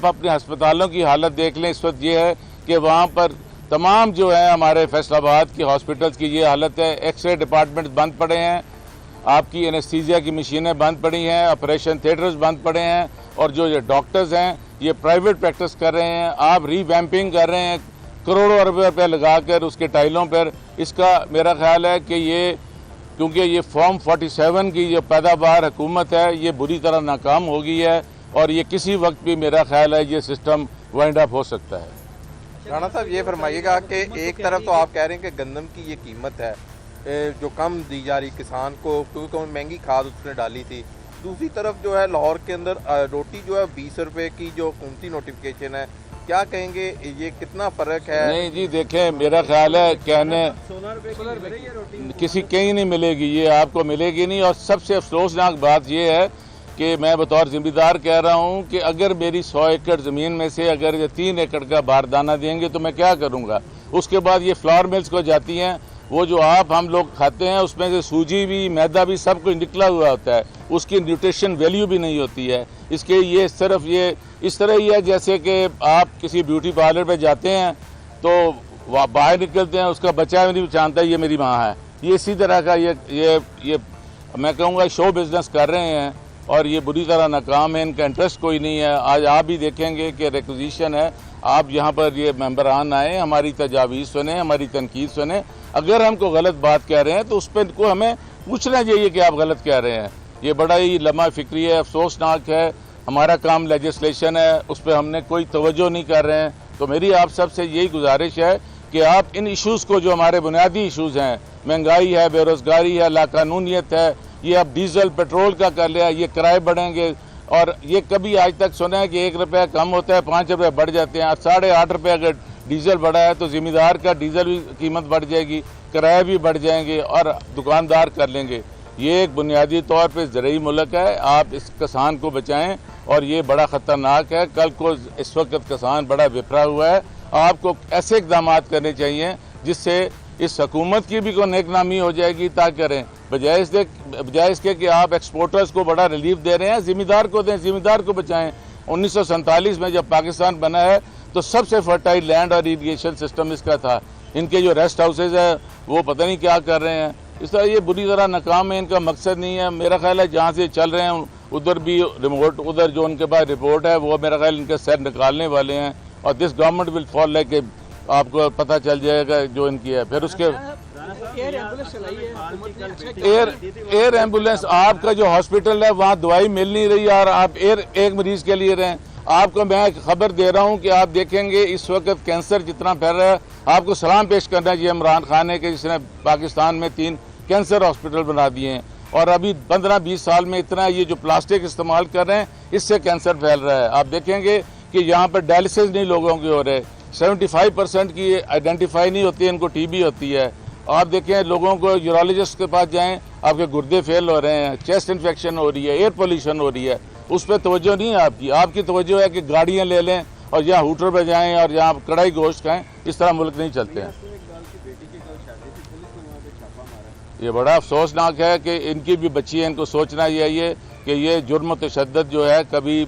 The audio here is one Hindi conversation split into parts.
आप अपने अस्पतालों की हालत देख लें। इस वक्त ये है कि वहाँ पर तमाम जो है हमारे फैसलाबाद की हॉस्पिटल्स की ये हालत है। एक्सरे डिपार्टमेंट बंद पड़े हैं, आपकी एनेस्थीसिया की मशीनें बंद पड़ी हैं, ऑपरेशन थिएटर्स बंद पड़े हैं, और जो ये डॉक्टर्स हैं ये प्राइवेट प्रैक्टिस कर रहे हैं। आप रीवैम्पिंग कर रहे हैं करोड़ों अरबों रुपये लगाकर उसके टाइलों पर। इसका मेरा ख्याल है कि ये क्योंकि ये फॉर्म 47 की जो पैदावार हुकूमत है ये बुरी तरह नाकाम हो गई है, और ये किसी वक्त भी मेरा ख्याल है ये सिस्टम वाइंड अप हो सकता है। राणा साहब ये फरमाइएगा कि एक तरफ तो आप कह रहे हैं कि गंदम की ये कीमत है जो कम दी जा रही किसान को, क्योंकि महंगी खाद उसने डाली थी। दूसरी तरफ जो है लाहौर के अंदर रोटी जो है 20 रुपए की जो हुकूमती नोटिफिकेशन है, क्या कहेंगे ये कितना फ़र्क है? नहीं जी, देखें मेरा ख्याल है कहने किसी कहीं नहीं मिलेगी, ये आपको मिलेगी नहीं। और सबसे अफसोसनाक बात ये है कि मैं बतौर जिम्मेदार कह रहा हूँ कि अगर मेरी 100 एकड़ ज़मीन में से अगर ये 3 एकड़ का बारदाना देंगे तो मैं क्या करूँगा। उसके बाद ये फ्लावर मिल्स को जाती हैं, वो जो आप हम लोग खाते हैं उसमें से सूजी भी मैदा भी सब कुछ निकला हुआ होता है, उसकी न्यूट्रिशन वैल्यू भी नहीं होती है। इसके ये सिर्फ ये इस तरह ही है जैसे कि आप किसी ब्यूटी पार्लर पे जाते हैं तो वह बाहर निकलते हैं, उसका बच्चा भी नहीं जानता ये मेरी माँ है। ये इसी तरह का ये मैं कहूँगा शो बिजनेस कर रहे हैं, और ये बुरी तरह नाकाम है, इनका इंटरेस्ट कोई नहीं है। आज आप भी देखेंगे कि रिक्विजिशन है, आप यहाँ पर ये मेंबरान आए, हमारी तजावीज़ सुने, हमारी तनकीद सुने। अगर हमको गलत बात कह रहे हैं तो उस पर को हमें पूछना चाहिए कि आप गलत कह रहे हैं। ये बड़ा ही लम्हा फिक्री है, अफसोसनाक है। हमारा काम लेजिस्लेशन है, उस पर हमने कोई तवज्जो नहीं कर रहे हैं। तो मेरी आप सबसे यही गुजारिश है कि आप इन इशूज़ को, जो हमारे बुनियादी इशूज़ हैं, महंगाई है, बेरोज़गारी है, लाकानूनियत है, ये अब डीजल पेट्रोल का कर लिया, ये किराए बढ़ेंगे। और ये कभी आज तक सुना है कि 1 रुपया कम होता है 5 रुपये बढ़ जाते हैं। 8.5 रुपये अगर डीजल बढ़ा है तो ज़िम्मेदार का डीजल भी कीमत बढ़ जाएगी, किराए भी बढ़ जाएंगे और दुकानदार कर लेंगे। ये एक बुनियादी तौर पर ज़रूरी मुल्क है, आप इस किसान को बचाएं, और ये बड़ा ख़तरनाक है। कल को इस वक्त किसान बड़ा बिफरा हुआ है, आपको ऐसे इक़दाम करने चाहिए जिससे इस हुकूमत की भी कोई नेकनामी हो जाएगी। ताकि करें बजाय इसके कि आप एक्सपोर्टर्स को बड़ा रिलीफ दे रहे हैं, ज़िम्मेदार को दें, ज़िम्मेदार को बचाएं। 1947 में जब पाकिस्तान बना है तो सबसे फर्टाइल लैंड और इरीगेशन सिस्टम इसका था। इनके जो रेस्ट हाउसेज है वो पता नहीं क्या कर रहे हैं। इस तरह ये बुरी तरह नाकाम है, इनका मकसद नहीं है। मेरा ख्याल है जहाँ से चल रहे हैं उधर भी रिमोट, उधर जो उनके पास रिपोर्ट है वो मेरा ख्याल इनके सर निकालने वाले हैं, और this government will fall like आपको पता चल जाएगा जो इनकी है। फिर उसके एयर एम्बुलेंस, आपका जो हॉस्पिटल है वहाँ दवाई मिल नहीं रही, और आप एक मरीज के लिए रहें। आपको मैं खबर दे रहा हूँ कि आप देखेंगे इस वक्त कैंसर जितना फैल रहा है, आपको सलाम पेश करना चाहिए इमरान खान ने कि जिसने पाकिस्तान में 3 कैंसर हॉस्पिटल बना दिए हैं। और अभी 15-20 साल में इतना ये जो प्लास्टिक इस्तेमाल कर रहे हैं इससे कैंसर फैल रहा है। आप देखेंगे कि यहाँ पर डायलिसिस नहीं लोगों के हो रहे, 75% की आइडेंटिफाई नहीं होती है, इनको टीबी होती है। आप देखें लोगों को यूरोलॉजिस्ट के पास जाएं, आपके गुर्दे फेल हो रहे हैं, चेस्ट इन्फेक्शन हो रही है, एयर पोल्यूशन हो रही है, उस पर तवज्जो नहीं है आपकी। आपकी तवज्जो है कि गाड़ियाँ ले लें और यहाँ हूटर पर जाएँ और यहाँ कड़ाई गोश्त खाएँ। इस तरह मुल्क नहीं चलते हैं। ये बड़ा अफसोसनाक है कि इनकी भी बच्ची है, इनको सोचना चाहिए कि ये जुर्म तशद्दुद जो है कभी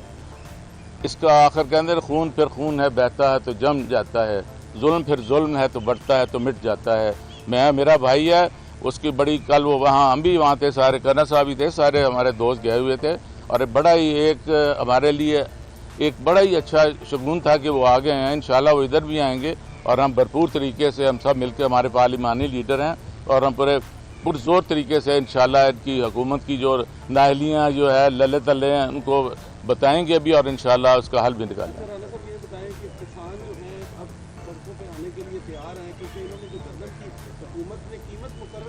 इसका आखिर के अंदर खून फिर खून है, बहता है तो जम जाता है, जुल्म फिर जुल्म है तो बढ़ता है तो मिट जाता है। मेरा भाई है, उसकी बड़ी कल वो वहाँ हम भी वहाँ थे, सारे करना साहब भी थे, सारे हमारे दोस्त गए हुए थे, और बड़ा ही एक हमारे लिए एक बड़ा ही अच्छा शगुन था कि वो आ गए हैं। इंशाल्लाह वो इधर भी आएंगे और हम भरपूर तरीके से हम सब मिलकर, हमारे पार्लिमानी लीडर हैं, और हम पूरे पुरजोर तरीके से इंशाल्लाह इनकी हुकूमत की जो नाहलियाँ जो है लले तले हैं उनको बताएंगे भी, और इंशाल्लाह उसका हल भी निकालेंगे।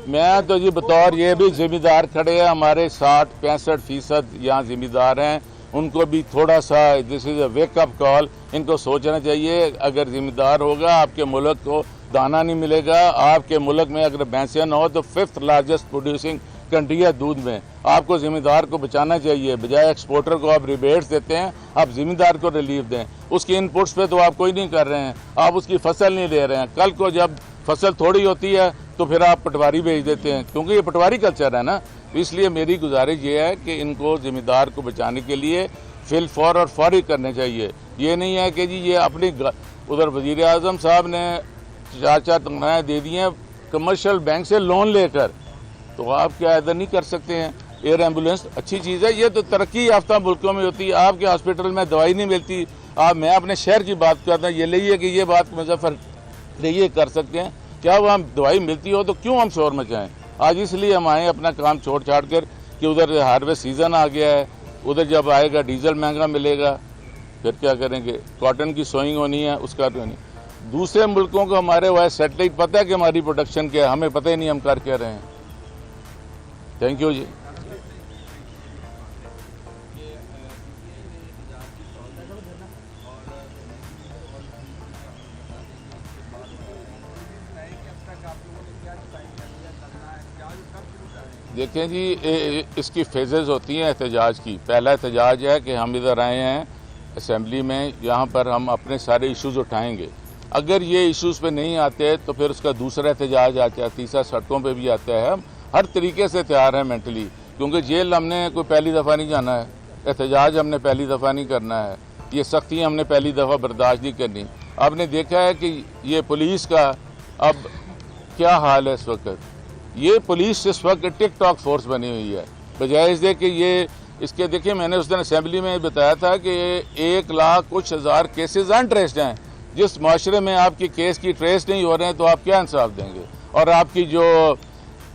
मैं तो जी बतौर ये भी जिम्मेदार खड़े हैं, हमारे 60-65% यहाँ जिम्मेदार हैं, उनको भी थोड़ा सा this is a wake up call, इनको सोचना चाहिए। अगर जिम्मेदार होगा आपके मुल्क को दाना नहीं मिलेगा। आपके मुल्क में अगर भैंसें ना हो तो 5th लार्जेस्ट प्रोड्यूसिंग कंट्री है दूध में। आपको जिम्मेदार को बचाना चाहिए, बजाय एक्सपोर्टर को आप रिबेट्स देते हैं, आप जिम्मेदार को रिलीफ दें। उसकी इनपुट्स पे तो आप कोई नहीं कर रहे हैं, आप उसकी फसल नहीं ले रहे हैं। कल को जब फसल थोड़ी होती है तो फिर आप पटवारी भेज देते हैं, क्योंकि ये पटवारी कल्चर है ना। तो इसलिए मेरी गुजारिश ये है कि इनको जिम्मेदार को बचाने के लिए फिल फौर और फौरी करने चाहिए। ये नहीं है कि जी ये अपनी उधर वज़ीर आज़म साहब ने 4-4 तनख्वाहें दे दी हैं कमर्शियल बैंक से लोन लेकर, तो आप क्या इधर नहीं कर सकते हैं? एयर एम्बुलेंस अच्छी चीज़ है, ये तो तरक्की याफ्ता मुल्कों में होती है। आपके हॉस्पिटल में दवाई नहीं मिलती, मैं अपने शहर की बात करता हूँ, ये लिए कि ये बात मुजफ्फर ये कर सकते हैं क्या? वो हम दवाई मिलती हो तो क्यों हम शोर मचाएं? आज इसलिए हम आए अपना काम छोड़ छाड़ कर कि उधर हार्वेस्ट सीज़न आ गया है, उधर जब आएगा डीजल महंगा मिलेगा, फिर क्या करेंगे? कॉटन की सोइंग होनी है, उसका तो नहीं। दूसरे मुल्कों को हमारे वह सेटेलाइट पता है कि हमारी प्रोडक्शन क्या है, हमें पता ही नहीं हम कर क्या रहे हैं। थैंक यू जी। देखें जी, इसकी फेजेज़ होती हैं एहतजाज की। पहला एहतजाज है कि हम इधर आए हैं असम्बली में, यहाँ पर हम अपने सारे इश्यूज़ उठाएंगे। अगर ये इश्यूज़ पे नहीं आते तो फिर उसका दूसरा एहतजाज आता है, तीसरा सड़कों पे भी आता है। हम हर तरीके से तैयार हैं मेंटली, क्योंकि जेल हमने कोई पहली दफ़ा नहीं जाना है, एहतजाज हमने पहली दफ़ा नहीं करना है, ये सख्तियाँ हमने पहली दफ़ा बर्दाश्त नहीं करनी। आपने देखा है कि ये पुलिस का अब क्या हाल है इस वक्त। ये पुलिस इस वक्त टिकटॉक फोर्स बनी हुई है, बजाय इसके कि ये इसके देखिए, मैंने उस दिन असेंबली में बताया था कि 1 लाख कुछ हज़ार केसेज अनट्रेस्ड हैं। जिस माशरे में आपकी केस की ट्रेस नहीं हो रहे हैं तो आप क्या इंसाफ देंगे? और आपकी जो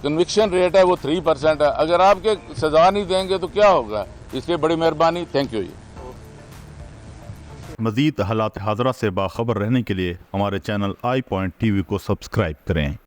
कन्विक्शन रेट है वो 3% है। अगर आपके सज़ा नहीं देंगे तो क्या होगा? इसलिए बड़ी मेहरबानी, थैंक यू जी। मज़ीद हालात हाज़रा से बाखबर रहने के लिए हमारे चैनल iPoint TV को सब्सक्राइब करें।